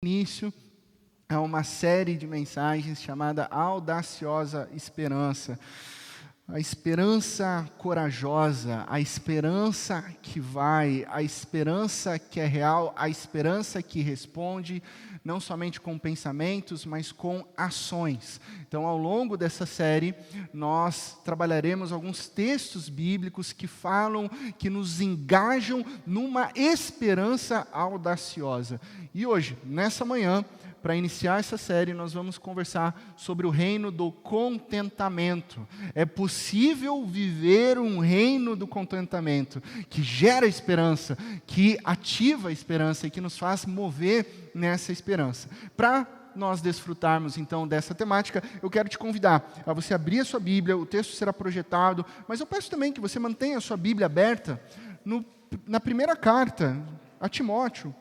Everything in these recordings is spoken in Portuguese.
Início a uma série de mensagens chamada Audaciosa Esperança. A esperança corajosa, a esperança que vai, a esperança que é real, a esperança que responde, não somente com pensamentos, mas com ações. Então, ao longo dessa série, nós trabalharemos alguns textos bíblicos que falam, que nos engajam numa esperança audaciosa. E hoje, nessa manhã, para iniciar essa série, nós vamos conversar sobre o reino do contentamento. É possível viver um reino do contentamento, que gera esperança, que ativa a esperança e que nos faz mover nessa esperança. Para nós desfrutarmos, então, dessa temática, eu quero te convidar a você abrir a sua Bíblia, o texto será projetado, mas eu peço também que você mantenha a sua Bíblia aberta na primeira carta a Timóteo,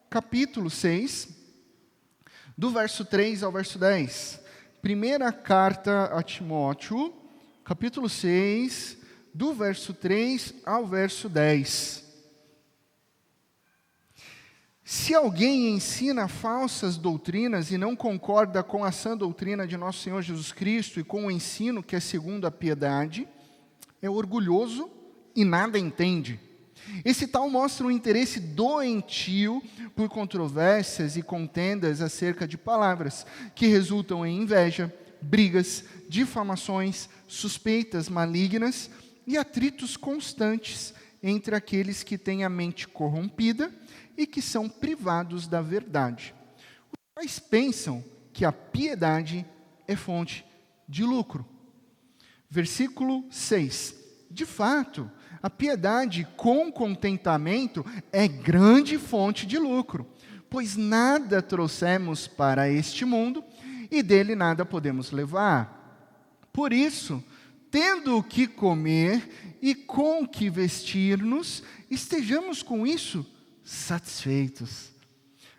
capítulo 6, do verso 3 ao verso 10. Primeira carta a Timóteo, capítulo 6, do verso 3 ao verso 10. Se alguém ensina falsas doutrinas e não concorda com a sã doutrina de nosso Senhor Jesus Cristo e com o ensino que é segundo a piedade, é orgulhoso e nada entende. Esse tal mostra um interesse doentio por controvérsias e contendas acerca de palavras, que resultam em inveja, brigas, difamações, suspeitas malignas e atritos constantes entre aqueles que têm a mente corrompida e que são privados da verdade. Os quais pensam que a piedade é fonte de lucro. Versículo 6. De fato, a piedade com contentamento é grande fonte de lucro, pois nada trouxemos para este mundo e dele nada podemos levar. Por isso, tendo o que comer e com o que vestir-nos, estejamos com isso satisfeitos.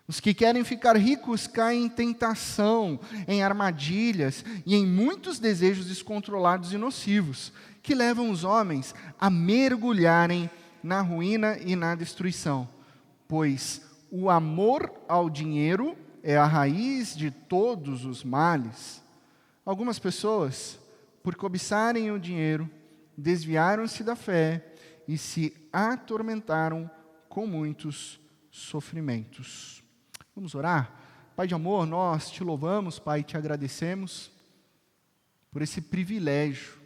Os que querem ficar ricos caem em tentação, em armadilhas e em muitos desejos descontrolados e nocivos, que levam os homens a mergulharem na ruína e na destruição. Pois o amor ao dinheiro é a raiz de todos os males. Algumas pessoas, por cobiçarem o dinheiro, desviaram-se da fé e se atormentaram com muitos sofrimentos. Vamos orar? Pai de amor, nós te louvamos, Pai, e te agradecemos por esse privilégio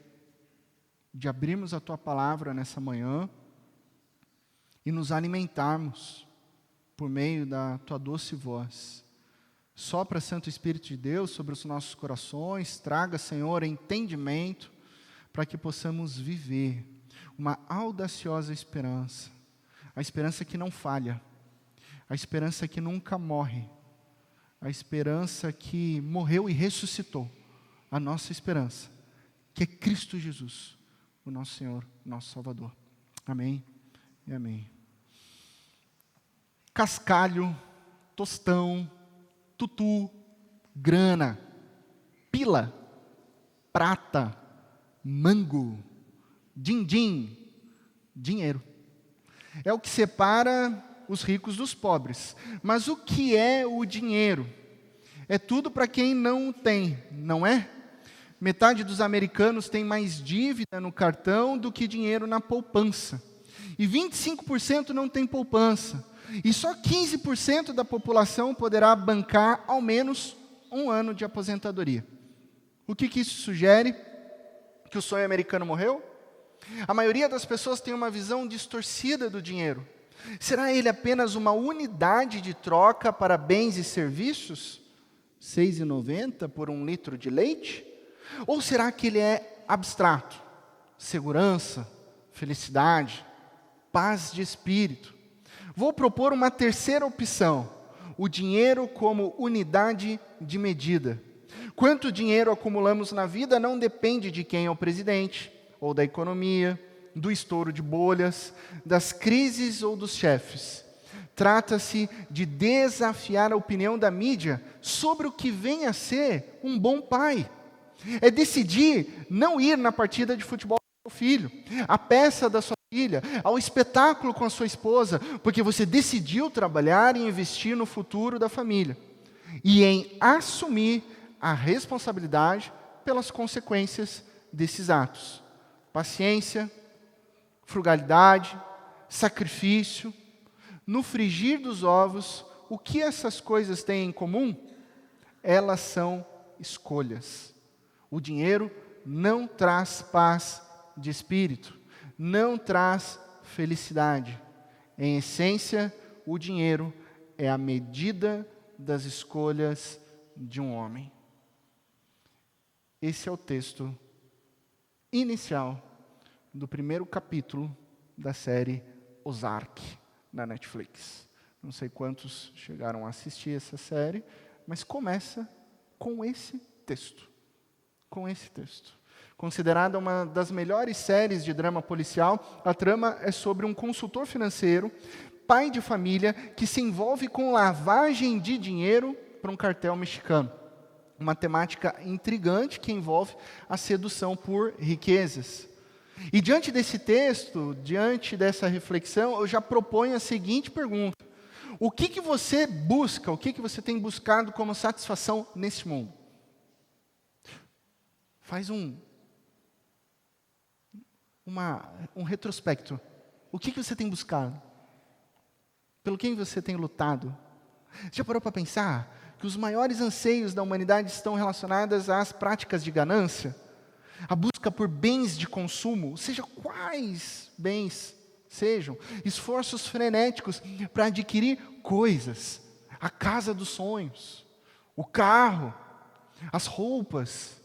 de abrirmos a Tua palavra nessa manhã e nos alimentarmos por meio da Tua doce voz. Sopra, Santo Espírito de Deus, sobre os nossos corações, traga, Senhor, entendimento para que possamos viver uma audaciosa esperança, a esperança que não falha, a esperança que nunca morre, a esperança que morreu e ressuscitou, a nossa esperança, que é Cristo Jesus, o nosso Senhor, nosso Salvador. Amém e amém. Cascalho, tostão, tutu, grana, pila, prata, mango, din-din, dinheiro. É o que separa os ricos dos pobres. Mas o que é o dinheiro? É tudo para quem não tem, não é? Metade dos americanos tem mais dívida no cartão do que dinheiro na poupança. E 25% não tem poupança. E só 15% da população poderá bancar ao menos um ano de aposentadoria. O que isso sugere? Que o sonho americano morreu? A maioria das pessoas tem uma visão distorcida do dinheiro. Será ele apenas uma unidade de troca para bens e serviços? R$ 6,90 por 1 litro de leite? Ou será que ele é abstrato? Segurança, felicidade, paz de espírito. Vou propor uma terceira opção: o dinheiro como unidade de medida. Quanto dinheiro acumulamos na vida não depende de quem é o presidente, ou da economia, do estouro de bolhas, das crises ou dos chefes. Trata-se de desafiar a opinião da mídia sobre o que vem a ser um bom pai. É decidir não ir na partida de futebol seu filho, à peça da sua filha, ao espetáculo com a sua esposa, porque você decidiu trabalhar e investir no futuro da família e em assumir a responsabilidade pelas consequências desses atos. Paciência, frugalidade, sacrifício. No frigir dos ovos, o que essas coisas têm em comum? Elas são escolhas. O dinheiro não traz paz de espírito, não traz felicidade. Em essência, o dinheiro é a medida das escolhas de um homem. Esse é o texto inicial do primeiro capítulo da série Ozark, na Netflix. Não sei quantos chegaram a assistir essa série, mas começa com esse texto. Com esse texto. Considerada uma das melhores séries de drama policial, a trama é sobre um consultor financeiro, pai de família, que se envolve com lavagem de dinheiro para um cartel mexicano. Uma temática intrigante que envolve a sedução por riquezas. E diante desse texto, diante dessa reflexão, eu já proponho a seguinte pergunta: o que você busca, o que você tem buscado como satisfação nesse mundo? Faz um retrospecto. O que você tem buscado? Pelo que você tem lutado? Já parou para pensar que os maiores anseios da humanidade estão relacionados às práticas de ganância? A busca por bens de consumo, seja quais bens sejam, esforços frenéticos para adquirir coisas, a casa dos sonhos, o carro, as roupas,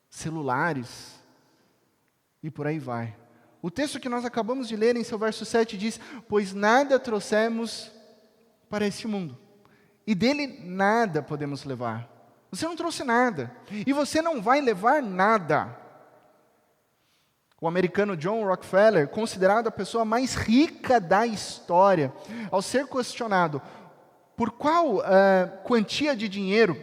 celulares, e por aí vai. O texto que nós acabamos de ler em seu verso 7 diz: pois nada trouxemos para este mundo, e dele nada podemos levar. Você não trouxe nada, e você não vai levar nada. O americano John Rockefeller, considerado a pessoa mais rica da história, ao ser questionado por qual quantia de dinheiro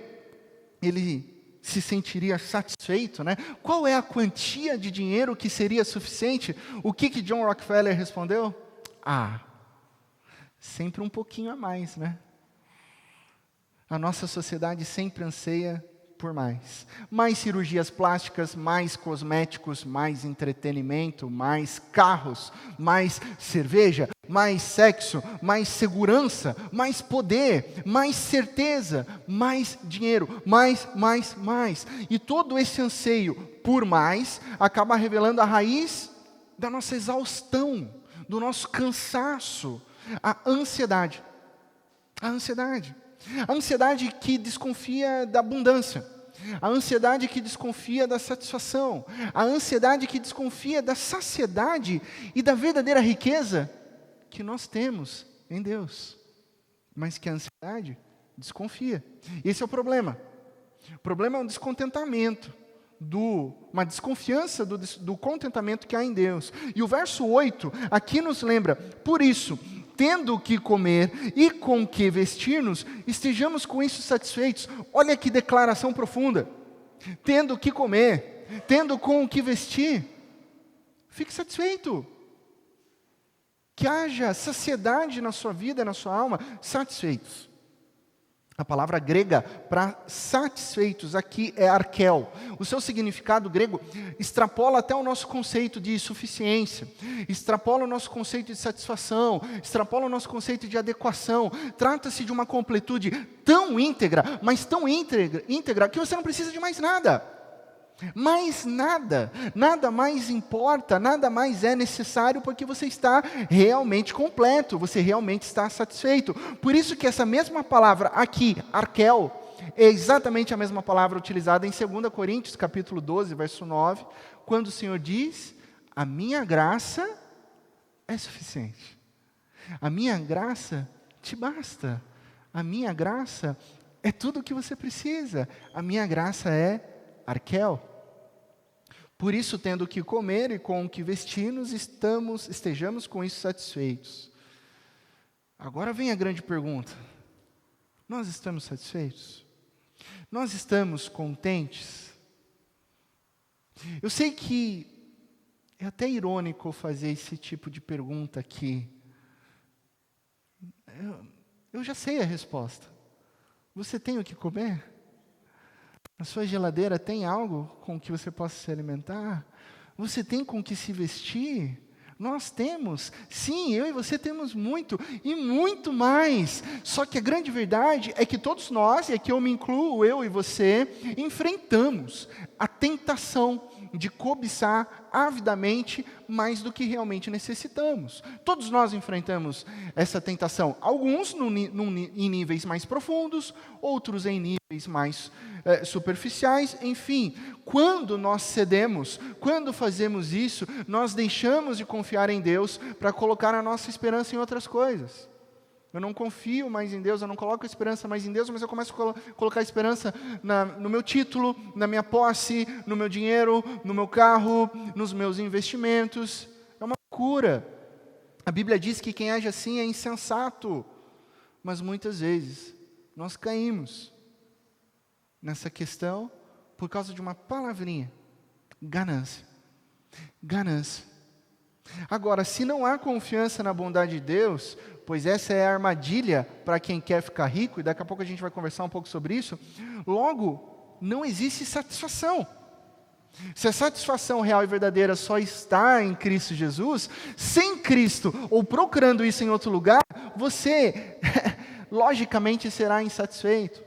ele se sentiria satisfeito, né? Qual é a quantia de dinheiro que seria suficiente? O que John Rockefeller respondeu? Sempre um pouquinho a mais, né? A nossa sociedade sempre anseia por mais. Mais cirurgias plásticas, mais cosméticos, mais entretenimento, mais carros, mais cerveja, mais sexo, mais segurança, mais poder, mais certeza, mais dinheiro, mais. E todo esse anseio por mais acaba revelando a raiz da nossa exaustão, do nosso cansaço, a ansiedade. A ansiedade. A ansiedade que desconfia da abundância. A ansiedade que desconfia da satisfação. A ansiedade que desconfia da saciedade e da verdadeira riqueza que nós temos em Deus. Mas que a ansiedade desconfia. Esse é o problema. O problema é um descontentamento, uma desconfiança do contentamento que há em Deus. E o verso 8 aqui nos lembra: por isso, tendo o que comer e com o que vestir-nos, estejamos com isso satisfeitos. Olha que declaração profunda. Tendo o que comer, tendo com o que vestir, fique satisfeito. Que haja saciedade na sua vida, na sua alma, satisfeitos. A palavra grega para satisfeitos aqui é arkel. O seu significado grego extrapola até o nosso conceito de suficiência, extrapola o nosso conceito de satisfação, extrapola o nosso conceito de adequação. Trata-se de uma completude tão íntegra, mas tão íntegra que você não precisa de mais nada. Mais nada, nada mais importa, nada mais é necessário, porque você está realmente completo, você realmente está satisfeito. Por isso que essa mesma palavra aqui, arkel, é exatamente a mesma palavra utilizada em 2 Coríntios, capítulo 12, verso 9, quando o Senhor diz: a minha graça é suficiente, a minha graça te basta, a minha graça é tudo o que você precisa, a minha graça é arkel. Por isso, tendo o que comer e com o que vestir-nos, estejamos com isso satisfeitos. Agora vem a grande pergunta: nós estamos satisfeitos? Nós estamos contentes? Eu sei que É até irônico fazer esse tipo de pergunta aqui. Eu já sei a resposta. Você tem o que comer? Na sua geladeira tem algo com que você possa se alimentar? Você tem com que se vestir? Nós temos, sim, eu e você temos muito, e muito mais. Só que a grande verdade é que todos nós, e aqui eu me incluo, eu e você, enfrentamos a tentação de cobiçar avidamente mais do que realmente necessitamos. Todos nós enfrentamos essa tentação, alguns em níveis mais profundos, outros em níveis mais superficiais, enfim. Quando nós cedemos, quando fazemos isso, nós deixamos de confiar em Deus para colocar a nossa esperança em outras coisas. Eu não confio mais em Deus, eu não coloco a esperança mais em Deus, mas eu começo a colocar a esperança no meu título, na minha posse, no meu dinheiro, no meu carro, nos meus investimentos. É uma loucura. A Bíblia diz que quem age assim é insensato, mas muitas vezes nós caímos nessa questão por causa de uma palavrinha: ganância. Ganância. Agora, se não há confiança na bondade de Deus, pois essa é a armadilha para quem quer ficar rico, e daqui a pouco a gente vai conversar um pouco sobre isso, logo, não existe satisfação. Se a satisfação real e verdadeira só está em Cristo Jesus, sem Cristo, ou procurando isso em outro lugar, você, logicamente, será insatisfeito.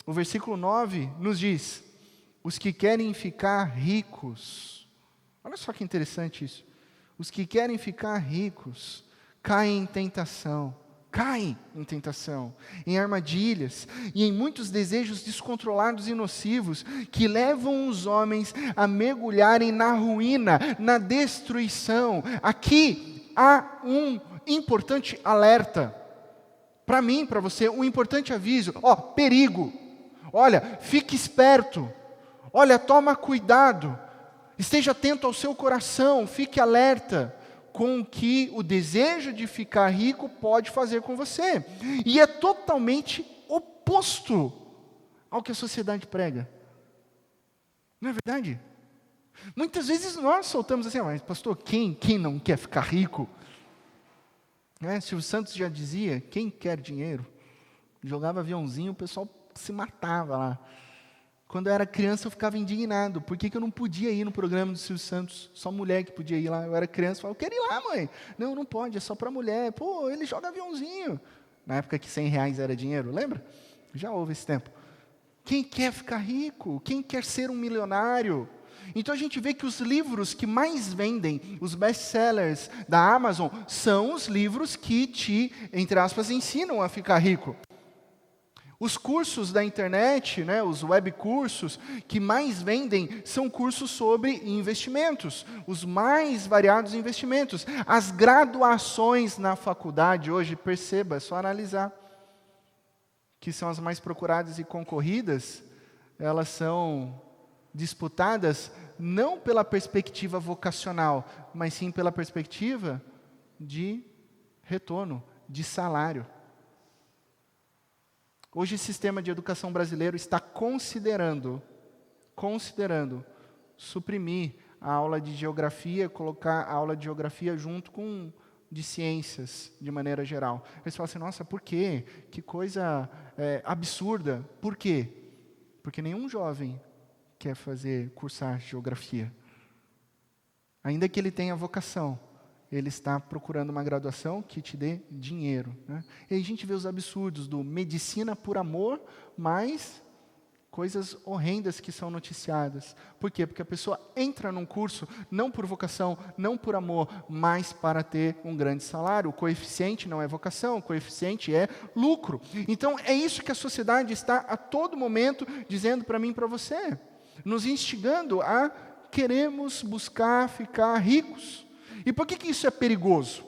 O versículo 9 nos diz: os que querem ficar ricos, olha só que interessante isso, os que querem ficar ricos, caem em tentação, em armadilhas e em muitos desejos descontrolados e nocivos que levam os homens a mergulharem na ruína, na destruição. Aqui há um importante alerta, para mim, para você, um importante aviso: perigo, olha, fique esperto, olha, toma cuidado, esteja atento ao seu coração, fique alerta com o que o desejo de ficar rico pode fazer com você. E é totalmente oposto ao que a sociedade prega. Não é verdade? Muitas vezes nós soltamos assim: mas pastor, quem não quer ficar rico? Silvio Santos já dizia: quem quer dinheiro? Jogava aviãozinho, o pessoal se matava lá. Quando eu era criança eu ficava indignado. Por que eu não podia ir no programa do Silvio Santos? Só mulher que podia ir lá. Eu era criança e falava: eu quero ir lá, mãe. Não pode, é só para mulher. Pô, ele joga aviãozinho. Na época que R$100 era dinheiro, lembra? Já houve esse tempo. Quem quer ficar rico? Quem quer ser um milionário? Então a gente vê que os livros que mais vendem, os best-sellers da Amazon, são os livros que te, entre aspas, ensinam a ficar rico. Os cursos da internet, os web cursos que mais vendem são cursos sobre investimentos, os mais variados investimentos. As graduações na faculdade hoje, perceba, é só analisar, que são as mais procuradas e concorridas, elas são disputadas não pela perspectiva vocacional, mas sim pela perspectiva de retorno, de salário. Hoje o sistema de educação brasileiro está considerando suprimir a aula de geografia, colocar a aula de geografia junto com de ciências, de maneira geral. Eles falam assim: nossa, por quê? Que coisa absurda. Por quê? Porque nenhum jovem quer cursar geografia. Ainda que ele tenha vocação, ele está procurando uma graduação que te dê dinheiro. E aí a gente vê os absurdos do medicina por amor, mais coisas horrendas que são noticiadas. Por quê? Porque a pessoa entra num curso não por vocação, não por amor, mas para ter um grande salário. O coeficiente não é vocação, o coeficiente é lucro. Então é isso que a sociedade está a todo momento dizendo para mim e para você, nos instigando a queremos buscar ficar ricos. E por que isso é perigoso?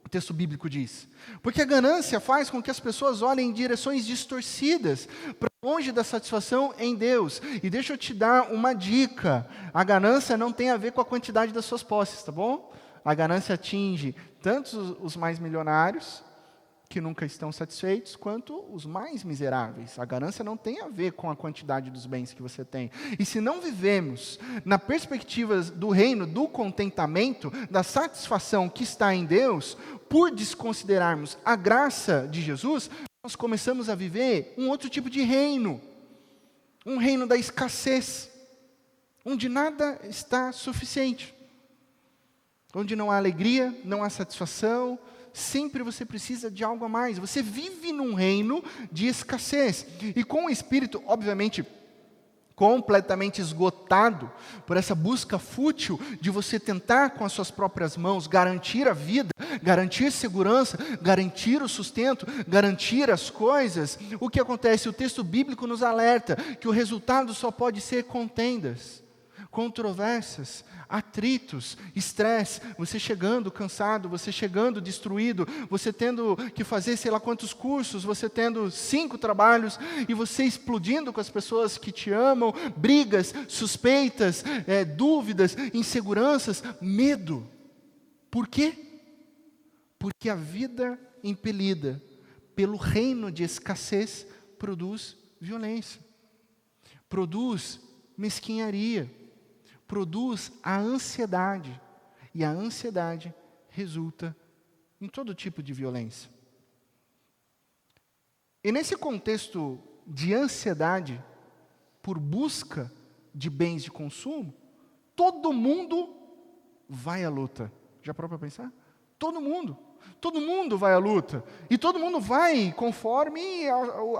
O texto bíblico diz: porque a ganância faz com que as pessoas olhem em direções distorcidas, para longe da satisfação em Deus. E deixa eu te dar uma dica: a ganância não tem a ver com a quantidade das suas posses, tá bom? A ganância atinge tanto os mais milionários, que nunca estão satisfeitos, quanto os mais miseráveis. A ganância não tem a ver com a quantidade dos bens que você tem. E se não vivemos na perspectiva do reino, do contentamento, da satisfação que está em Deus, por desconsiderarmos a graça de Jesus, nós começamos a viver um outro tipo de reino. Um reino da escassez, onde nada está suficiente. Onde não há alegria, não há satisfação, sempre você precisa de algo a mais. Você vive num reino de escassez. E com o espírito, obviamente, completamente esgotado por essa busca fútil de você tentar com as suas próprias mãos garantir a vida, garantir segurança, garantir o sustento, garantir as coisas, o que acontece? O texto bíblico nos alerta que o resultado só pode ser contendas, controvérsias, atritos, estresse, você chegando cansado, você chegando destruído, você tendo que fazer sei lá quantos cursos, você tendo 5 trabalhos, e você explodindo com as pessoas que te amam, brigas, suspeitas, dúvidas, inseguranças, medo. Por quê? Porque a vida impelida pelo reino de escassez produz violência, produz mesquinharia, produz a ansiedade, e a ansiedade resulta em todo tipo de violência. E nesse contexto de ansiedade por busca de bens de consumo, todo mundo vai à luta. Já parou para pensar? Todo mundo vai à luta, e todo mundo vai conforme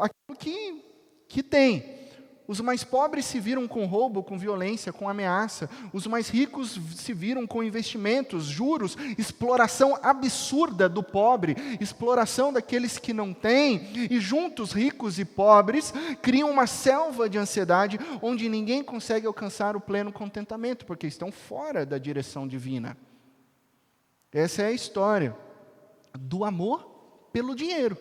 aquilo que tem. Os mais pobres se viram com roubo, com violência, com ameaça. Os mais ricos se viram com investimentos, juros, exploração absurda do pobre, exploração daqueles que não têm. E juntos, ricos e pobres, criam uma selva de ansiedade onde ninguém consegue alcançar o pleno contentamento, porque estão fora da direção divina. Essa é a história do amor pelo dinheiro.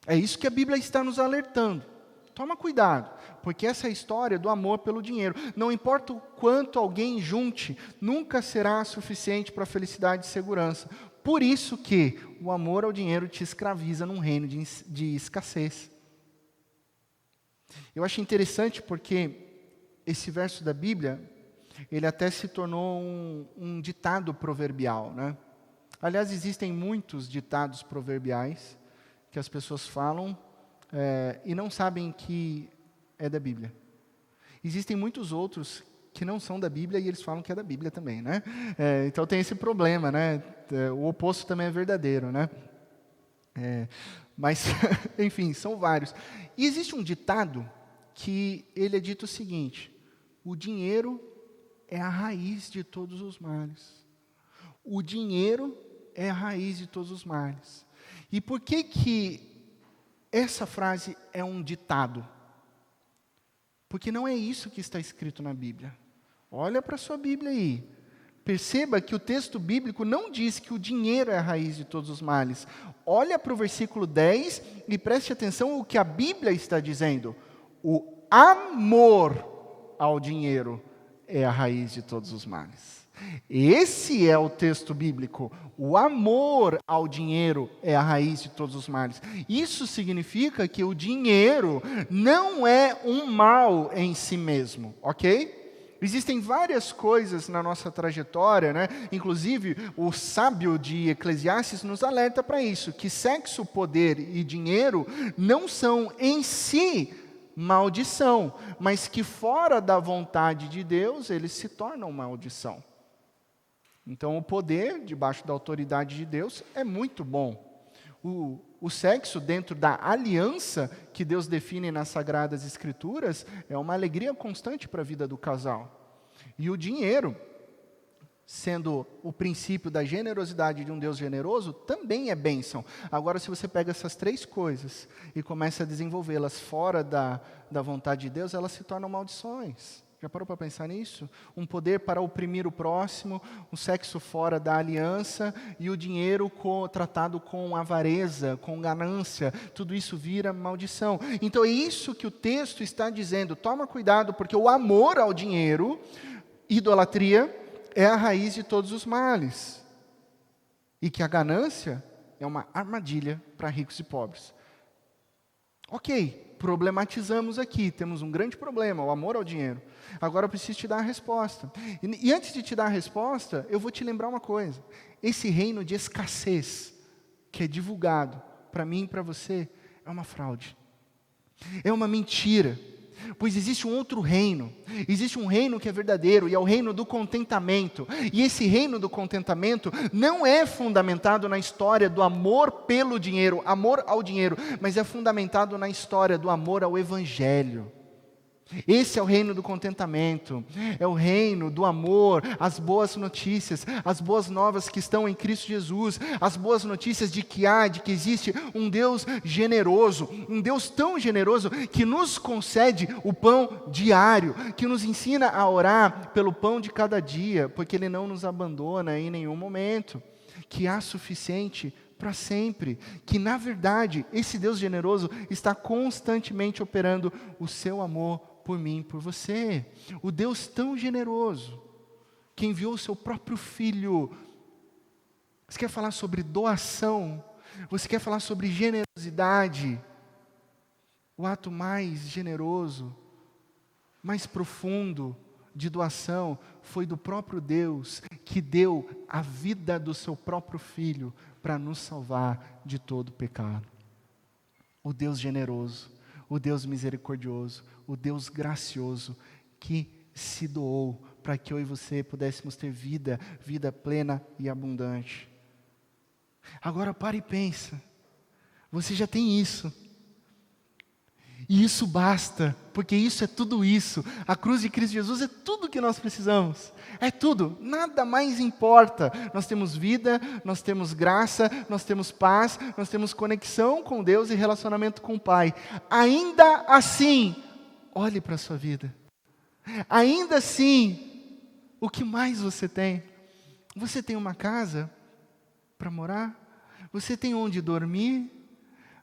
É isso que a Bíblia está nos alertando. Toma cuidado, porque essa é a história do amor pelo dinheiro. Não importa o quanto alguém junte, nunca será suficiente para a felicidade e segurança. Por isso que o amor ao dinheiro te escraviza num reino de escassez. Eu acho interessante porque esse verso da Bíblia, ele até se tornou um ditado proverbial, né? Aliás, existem muitos ditados proverbiais que as pessoas falam e não sabem que é da Bíblia. Existem muitos outros que não são da Bíblia e eles falam que é da Bíblia também, né? Então tem esse problema, né? O oposto também é verdadeiro, né? Mas, enfim, são vários. E existe um ditado que ele é dito o seguinte: o dinheiro é a raiz de todos os males. O dinheiro é a raiz de todos os males. E por que essa frase é um ditado? Porque não é isso que está escrito na Bíblia. Olha para a sua Bíblia aí. Perceba que o texto bíblico não diz que o dinheiro é a raiz de todos os males. Olha para o versículo 10 e preste atenção o que a Bíblia está dizendo. O amor ao dinheiro é a raiz de todos os males. Esse é o texto bíblico. O amor ao dinheiro é a raiz de todos os males. Isso significa que o dinheiro não é um mal em si mesmo, ok? Existem várias coisas na nossa trajetória, né? Inclusive o sábio de Eclesiastes nos alerta para isso, que sexo, poder e dinheiro não são em si maldição, mas que fora da vontade de Deus eles se tornam maldição. Então, o poder, debaixo da autoridade de Deus, é muito bom. O sexo, dentro da aliança que Deus define nas Sagradas Escrituras, é uma alegria constante para a vida do casal. E o dinheiro, sendo o princípio da generosidade de um Deus generoso, também é bênção. Agora, se você pega essas 3 coisas e começa a desenvolvê-las fora da vontade de Deus, elas se tornam maldições. Já parou para pensar nisso? Um poder para oprimir o próximo, o sexo fora da aliança e o dinheiro tratado com avareza, com ganância, tudo isso vira maldição. Então é isso que o texto está dizendo. Toma cuidado, porque o amor ao dinheiro, idolatria, é a raiz de todos os males. E que a ganância é uma armadilha para ricos e pobres. Ok, problematizamos aqui, temos um grande problema, o amor ao dinheiro. Agora eu preciso te dar a resposta. E antes de te dar a resposta, eu vou te lembrar uma coisa. Esse reino de escassez, que é divulgado para mim e para você, é uma fraude. É uma mentira. Pois existe um outro reino. Existe um reino que é verdadeiro, e é o reino do contentamento. E esse reino do contentamento não é fundamentado na história do amor pelo dinheiro, amor ao dinheiro, mas é fundamentado na história do amor ao Evangelho. Esse é o reino do contentamento, é o reino do amor, as boas notícias, as boas novas que estão em Cristo Jesus, as boas notícias de que existe um Deus generoso, um Deus tão generoso que nos concede o pão diário, que nos ensina a orar pelo pão de cada dia, porque Ele não nos abandona em nenhum momento, que há suficiente para sempre, que na verdade esse Deus generoso está constantemente operando o seu amor por mim, por você. O Deus tão generoso, que enviou o seu próprio Filho. Você quer falar sobre doação? Você quer falar sobre generosidade? O ato mais generoso, mais profundo de doação foi do próprio Deus, que deu a vida do seu próprio Filho para nos salvar de todo pecado. O Deus generoso, o Deus misericordioso, o Deus gracioso, que se doou para que eu e você pudéssemos ter vida plena e abundante. Agora para e pensa, você já tem isso, e isso basta, porque isso é tudo isso, a cruz de Cristo Jesus é tudo que nós precisamos, é tudo, nada mais importa. Nós temos vida, nós temos graça, nós temos paz, nós temos conexão com Deus e relacionamento com o Pai. Ainda assim, olhe para a sua vida, ainda assim, o que mais você tem? Você tem uma casa para morar? Você tem onde dormir?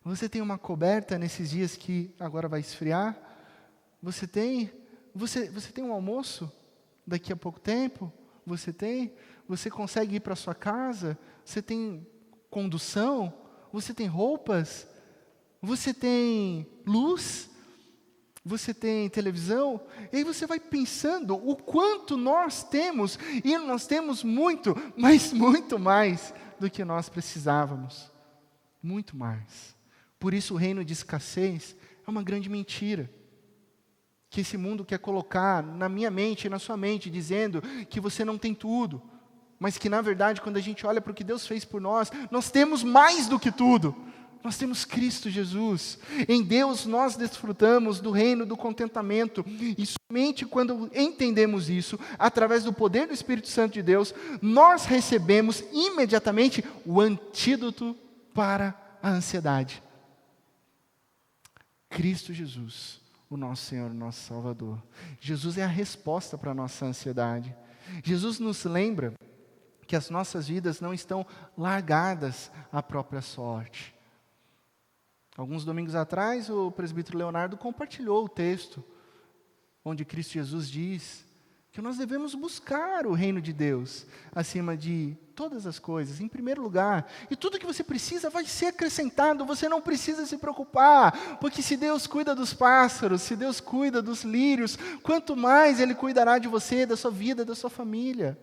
Você tem uma coberta nesses dias que agora vai esfriar? Você tem um almoço daqui a pouco tempo? Você consegue ir para sua casa? Você tem condução? Você tem roupas? Você tem luz? Você tem televisão? E aí você vai pensando o quanto nós temos, e nós temos muito, mas muito mais do que nós precisávamos. Muito mais. Por isso o reino de escassez é uma grande mentira, que esse mundo quer colocar na minha mente e na sua mente, dizendo que você não tem tudo, mas que na verdade quando a gente olha para o que Deus fez por nós, nós temos mais do que tudo, nós temos Cristo Jesus. Em Deus nós desfrutamos do reino do contentamento, e somente quando entendemos isso, através do poder do Espírito Santo de Deus, nós recebemos imediatamente o antídoto para a ansiedade. Cristo Jesus, o nosso Senhor, o nosso Salvador. Jesus é a resposta para a nossa ansiedade. Jesus nos lembra que as nossas vidas não estão largadas à própria sorte. Alguns domingos atrás, o presbítero Leonardo compartilhou o texto, onde Cristo Jesus diz que nós devemos buscar o reino de Deus acima de todas as coisas, em primeiro lugar, e tudo que você precisa vai ser acrescentado, você não precisa se preocupar, porque se Deus cuida dos pássaros, se Deus cuida dos lírios, quanto mais Ele cuidará de você, da sua vida, da sua família,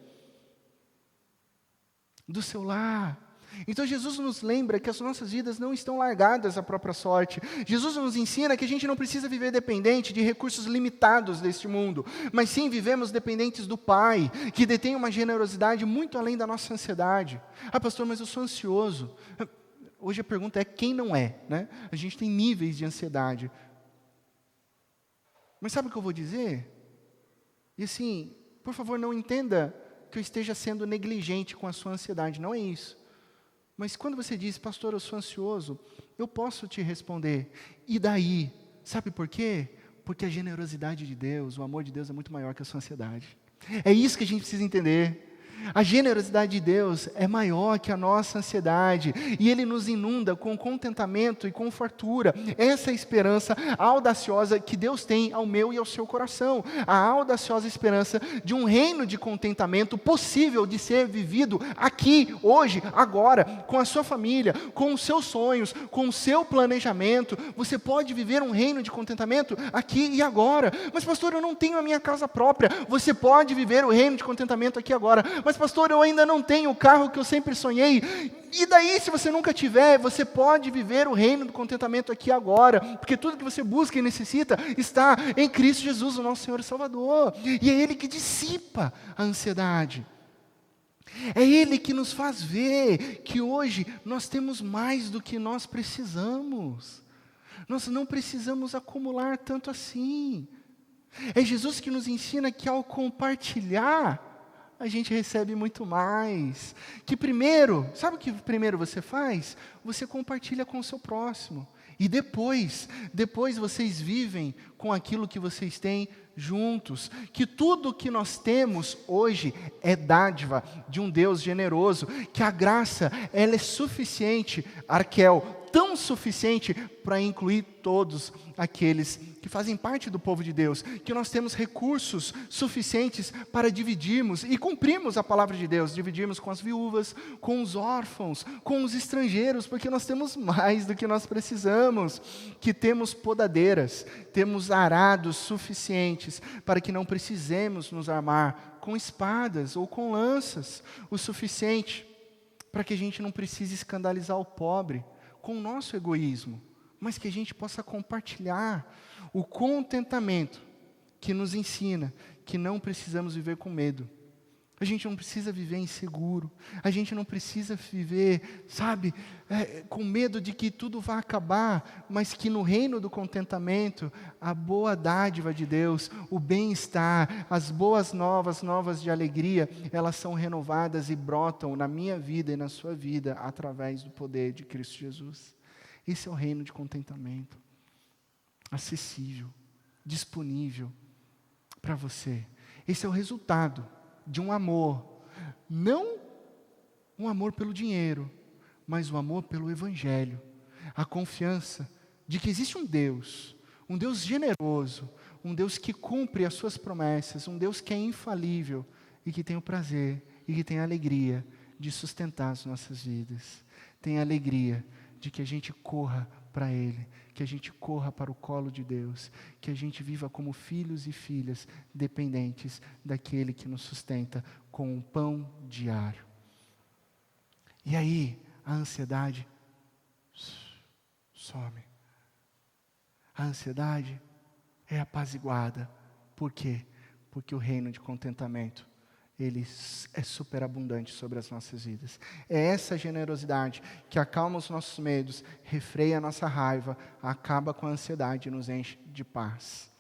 do seu lar. Então Jesus nos lembra que as nossas vidas não estão largadas à própria sorte. Jesus nos ensina que a gente não precisa viver dependente de recursos limitados deste mundo, mas sim vivemos dependentes do Pai, que detém uma generosidade muito além da nossa ansiedade. Ah, pastor, mas eu sou ansioso. Hoje a pergunta é quem não é, né? A gente tem níveis de ansiedade. Mas sabe o que eu vou dizer? E assim, por favor, não entenda que eu esteja sendo negligente com a sua ansiedade, não é isso. Mas quando você diz, pastor, eu sou ansioso, eu posso te responder, e daí? Sabe por quê? Porque a generosidade de Deus, o amor de Deus é muito maior que a sua ansiedade. É isso que a gente precisa entender. A generosidade de Deus é maior que a nossa ansiedade, e Ele nos inunda com contentamento e com fartura. Essa é a esperança audaciosa que Deus tem ao meu e ao seu coração. A audaciosa esperança de um reino de contentamento possível de ser vivido aqui, hoje, agora, com a sua família, com os seus sonhos, com o seu planejamento. Você pode viver um reino de contentamento aqui e agora. Mas pastor, eu não tenho a minha casa própria. Você pode viver o reino de contentamento aqui e agora. Mas pastor, eu ainda não tenho o carro que eu sempre sonhei. E daí, se você nunca tiver, você pode viver o reino do contentamento aqui e agora, porque tudo que você busca e necessita está em Cristo Jesus, o nosso Senhor e Salvador. E é Ele que dissipa a ansiedade. É Ele que nos faz ver que hoje nós temos mais do que nós precisamos. Nós não precisamos acumular tanto assim. É Jesus que nos ensina que ao compartilhar, a gente recebe muito mais. Que primeiro, sabe o que primeiro você faz? Você compartilha com o seu próximo. E depois vocês vivem com aquilo que vocês têm juntos. Que tudo que nós temos hoje é dádiva de um Deus generoso. Que a graça, ela é suficiente, arquel, tão suficiente para incluir todos aqueles que fazem parte do povo de Deus, que nós temos recursos suficientes para dividirmos e cumprirmos a palavra de Deus, dividirmos com as viúvas, com os órfãos, com os estrangeiros, porque nós temos mais do que nós precisamos, que temos podadeiras, temos arados suficientes para que não precisemos nos armar com espadas ou com lanças, o suficiente para que a gente não precise escandalizar o pobre com o nosso egoísmo, mas que a gente possa compartilhar o contentamento que nos ensina que não precisamos viver com medo. A gente não precisa viver inseguro, a gente não precisa viver, com medo de que tudo vá acabar, mas que no reino do contentamento, a boa dádiva de Deus, o bem-estar, as boas novas de alegria, elas são renovadas e brotam na minha vida e na sua vida, através do poder de Cristo Jesus. Esse é o reino de contentamento, acessível, disponível para você. Esse é o resultado de um amor, não um amor pelo dinheiro, mas um amor pelo Evangelho. A confiança de que existe um Deus generoso, um Deus que cumpre as suas promessas, um Deus que é infalível e que tem o prazer e que tem a alegria de sustentar as nossas vidas. Tem a alegria de que a gente corra para Ele, que a gente corra para o colo de Deus, que a gente viva como filhos e filhas dependentes daquele que nos sustenta com o pão diário. E aí, a ansiedade some. A ansiedade é apaziguada. Por quê? Porque o reino de contentamento, ele é superabundante sobre as nossas vidas. É essa generosidade que acalma os nossos medos, refreia a nossa raiva, acaba com a ansiedade e nos enche de paz.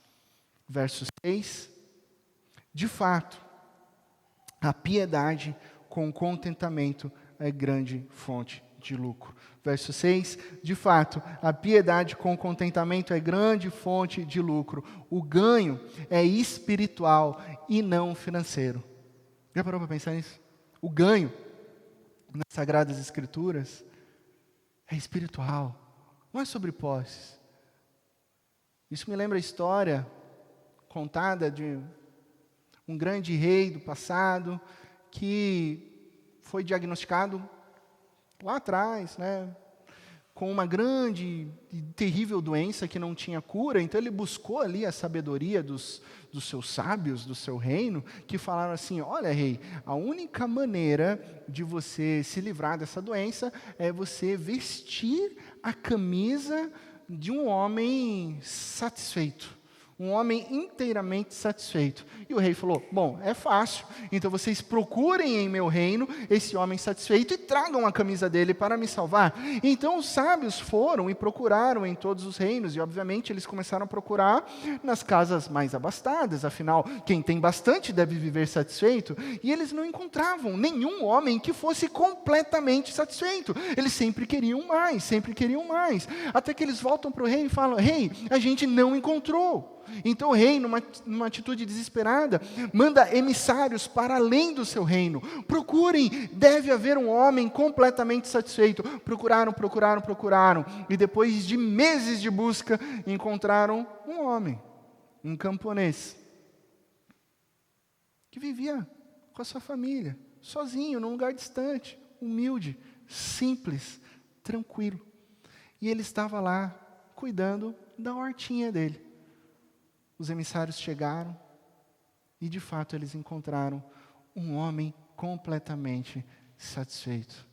Verso 6. De fato, a piedade com contentamento é grande fonte de lucro. Verso 6, de fato, a piedade com contentamento é grande fonte de lucro. O ganho é espiritual e não financeiro. Já parou para pensar nisso? O ganho nas Sagradas Escrituras é espiritual, não é sobre posses. Isso me lembra a história contada de um grande rei do passado que foi diagnosticado lá atrás, com uma grande e terrível doença que não tinha cura. Então ele buscou ali a sabedoria dos seus sábios, do seu reino, que falaram assim: olha, rei, a única maneira de você se livrar dessa doença é você vestir a camisa de um homem satisfeito. Um homem inteiramente satisfeito. E o rei falou: bom, é fácil, então vocês procurem em meu reino esse homem satisfeito e tragam a camisa dele para me salvar. Então os sábios foram e procuraram em todos os reinos, e obviamente eles começaram a procurar nas casas mais abastadas, afinal, quem tem bastante deve viver satisfeito, e eles não encontravam nenhum homem que fosse completamente satisfeito. Eles sempre queriam mais, até que eles voltam para o rei e falam: rei, a gente não encontrou. Então o rei, numa atitude desesperada, manda emissários para além do seu reino. Procurem, deve haver um homem completamente satisfeito. Procuraram. E depois de meses de busca, encontraram um homem, um camponês, que vivia com a sua família, sozinho, num lugar distante, humilde, simples, tranquilo. E ele estava lá, cuidando da hortinha dele. Os emissários chegaram e, de fato, eles encontraram um homem completamente satisfeito.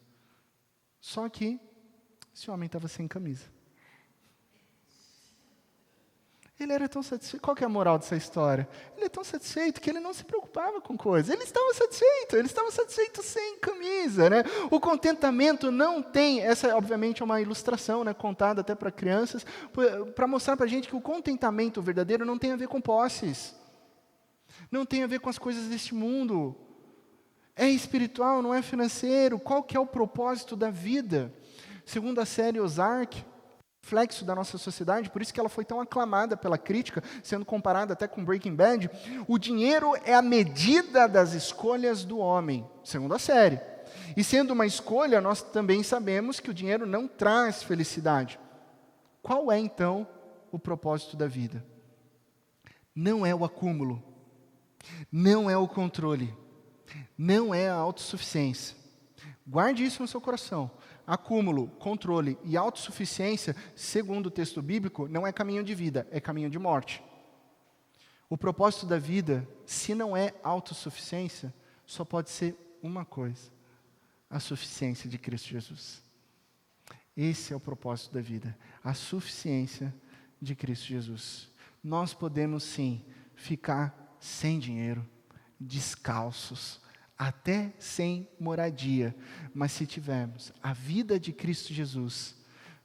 Só que esse homem estava sem camisa. Ele era tão satisfeito. Qual que é a moral dessa história? Ele é tão satisfeito que ele não se preocupava com coisas. Ele estava satisfeito sem camisa, né? O contentamento não tem, essa obviamente é uma ilustração, né, contada até para crianças, para mostrar para a gente que o contentamento verdadeiro não tem a ver com posses. Não tem a ver com as coisas deste mundo. É espiritual, não é financeiro. Qual que é o propósito da vida? Segundo a série Ozark, reflexo da nossa sociedade, por isso que ela foi tão aclamada pela crítica, sendo comparada até com Breaking Bad, o dinheiro é a medida das escolhas do homem, segundo a série. E sendo uma escolha, nós também sabemos que o dinheiro não traz felicidade. Qual é então o propósito da vida? Não é o acúmulo, não é o controle, não é a autossuficiência. Guarde isso no seu coração. Acúmulo, controle e autossuficiência, segundo o texto bíblico, não é caminho de vida, é caminho de morte. O propósito da vida, se não é autossuficiência, só pode ser uma coisa: a suficiência de Cristo Jesus. Esse é o propósito da vida, a suficiência de Cristo Jesus. Nós podemos sim ficar sem dinheiro, descalços, até sem moradia, mas se tivermos a vida de Cristo Jesus,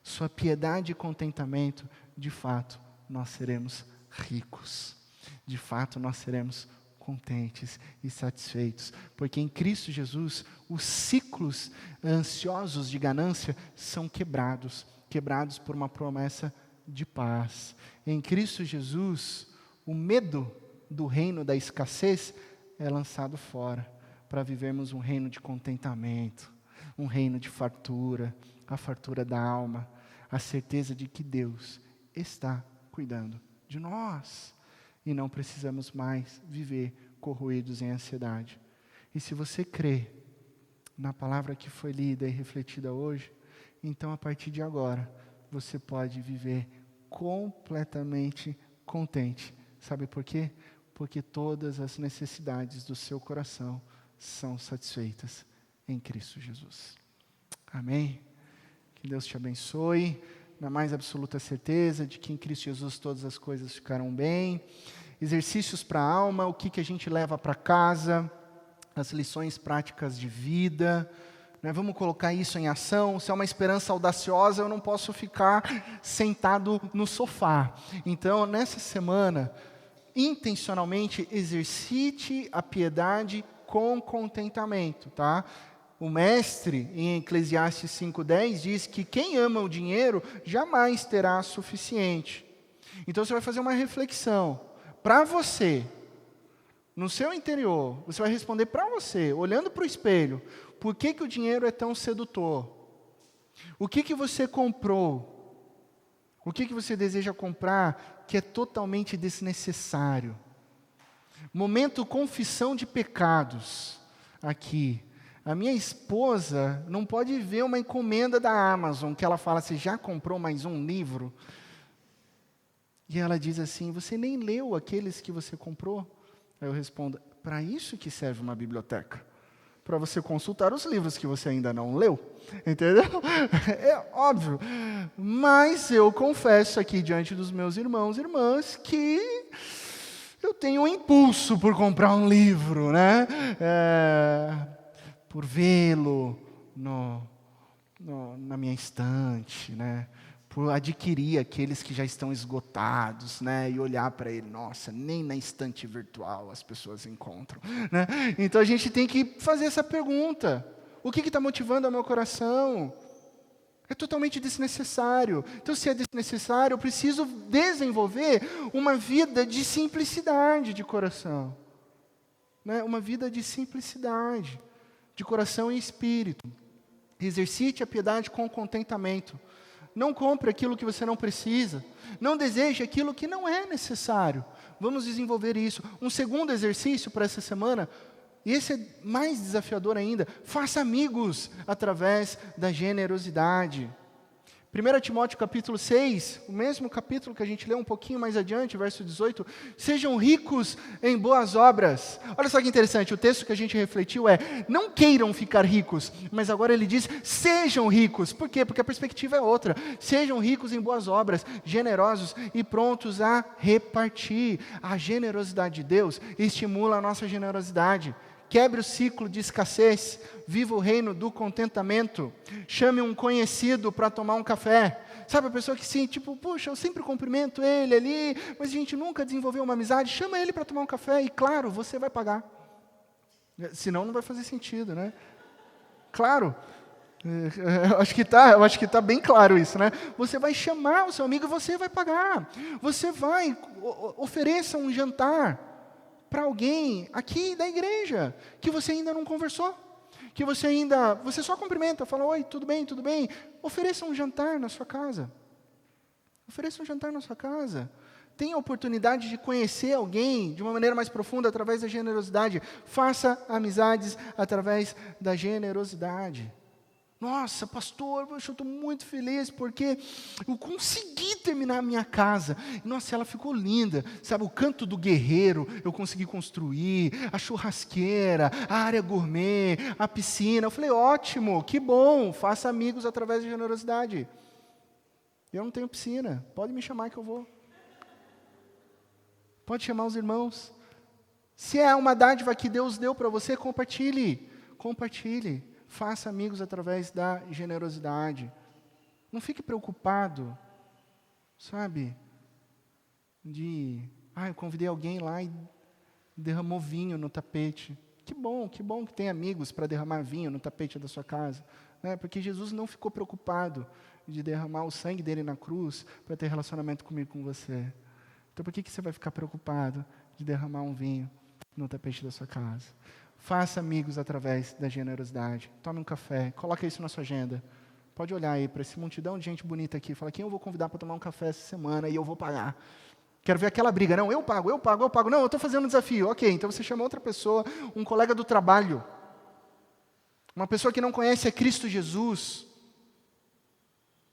sua piedade e contentamento, de fato, nós seremos ricos. De fato, nós seremos contentes e satisfeitos, porque em Cristo Jesus, os ciclos ansiosos de ganância são quebrados por uma promessa de paz. Em Cristo Jesus, o medo do reino da escassez é lançado fora, para vivermos um reino de contentamento, um reino de fartura, a fartura da alma, a certeza de que Deus está cuidando de nós, e não precisamos mais viver corroídos em ansiedade. E se você crê na palavra que foi lida e refletida hoje, então a partir de agora, você pode viver completamente contente. Sabe por quê? Porque todas as necessidades do seu coração são satisfeitas em Cristo Jesus. Amém? Que Deus te abençoe, na mais absoluta certeza de que em Cristo Jesus todas as coisas ficarão bem. Exercícios para a alma, o que a gente leva para casa, as lições práticas de vida, né? Vamos colocar isso em ação. Se é uma esperança audaciosa, eu não posso ficar sentado no sofá. Então, nessa semana, intencionalmente exercite a piedade com contentamento, tá? O mestre, em Eclesiastes 5:10, diz que quem ama o dinheiro jamais terá suficiente. Então você vai fazer uma reflexão para você, no seu interior. Você vai responder para você, olhando para o espelho: por que o dinheiro é tão sedutor? O que você comprou? O que você deseja comprar que é totalmente desnecessário? Momento confissão de pecados aqui. A minha esposa não pode ver uma encomenda da Amazon, que ela fala: você já comprou mais um livro? E ela diz assim: você nem leu aqueles que você comprou? Aí eu respondo: para isso que serve uma biblioteca, para você consultar os livros que você ainda não leu, entendeu? É óbvio, mas eu confesso aqui diante dos meus irmãos e irmãs que eu tenho um impulso por comprar um livro, né? Por vê-lo na minha estante, né? Por adquirir aqueles que já estão esgotados, né? E olhar para ele: nossa, nem na estante virtual as pessoas encontram, né? Então a gente tem que fazer essa pergunta: o que está motivando o meu coração? É totalmente desnecessário. Então, se é desnecessário, eu preciso desenvolver uma vida de simplicidade de coração. Né? Uma vida de simplicidade, de coração e espírito. Exercite a piedade com contentamento. Não compre aquilo que você não precisa. Não deseje aquilo que não é necessário. Vamos desenvolver isso. Um segundo exercício para essa semana, e esse é mais desafiador ainda, faça amigos através da generosidade. 1 Timóteo capítulo 6, o mesmo capítulo que a gente leu um pouquinho mais adiante, verso 18, sejam ricos em boas obras. Olha só que interessante, o texto que a gente refletiu é, não queiram ficar ricos, mas agora ele diz, sejam ricos. Por quê? Porque a perspectiva é outra. Sejam ricos em boas obras, generosos e prontos a repartir. A generosidade de Deus estimula a nossa generosidade. Quebre o ciclo de escassez, viva o reino do contentamento, chame um conhecido para tomar um café. Sabe a pessoa que sim, tipo, puxa, eu sempre cumprimento ele ali, mas a gente nunca desenvolveu uma amizade, chama ele para tomar um café e claro, você vai pagar. Senão não vai fazer sentido, né? Claro, eu acho que tá bem claro isso, né? Você vai chamar o seu amigo e você vai pagar. Você vai, ofereça um jantar para alguém aqui da igreja, que você ainda não conversou, que você só cumprimenta, fala, oi, tudo bem, tudo bem? Ofereça um jantar na sua casa. Ofereça um jantar na sua casa. Tenha a oportunidade de conhecer alguém de uma maneira mais profunda através da generosidade. Faça amizades através da generosidade. Nossa, pastor, eu estou muito feliz porque eu consegui terminar a minha casa. Nossa, ela ficou linda. Sabe, o canto do guerreiro eu consegui construir, a churrasqueira, a área gourmet, a piscina. Eu falei, ótimo, que bom, faça amigos através da generosidade. Eu não tenho piscina, pode me chamar que eu vou. Pode chamar os irmãos. Se é uma dádiva que Deus deu para você, compartilhe. Compartilhe. Faça amigos através da generosidade. Não fique preocupado, sabe? Eu convidei alguém lá e derramou vinho no tapete. Que bom que tem amigos para derramar vinho no tapete da sua casa. Né? Porque Jesus não ficou preocupado de derramar o sangue dele na cruz para ter relacionamento comigo, com você. Então por que você vai ficar preocupado de derramar um vinho no tapete da sua casa? Faça amigos através da generosidade. Tome um café, coloque isso na sua agenda. Pode olhar aí para essa multidão de gente bonita aqui. Fala, quem eu vou convidar para tomar um café essa semana e eu vou pagar. Quero ver aquela briga. Não, eu pago. Não, eu estou fazendo um desafio. Ok, então você chama outra pessoa, um colega do trabalho. Uma pessoa que não conhece a Cristo Jesus.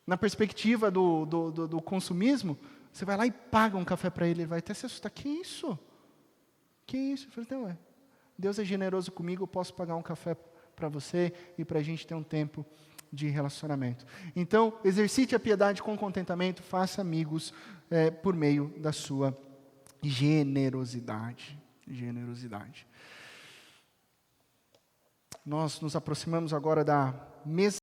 Na perspectiva do consumismo, você vai lá e paga um café para ele. Ele vai até se assustar. Que isso? Que isso? Eu falei, então Deus é generoso comigo, eu posso pagar um café para você e para a gente ter um tempo de relacionamento. Então, exercite a piedade com contentamento, faça amigos por meio da sua generosidade. Generosidade. Nós nos aproximamos agora da mesa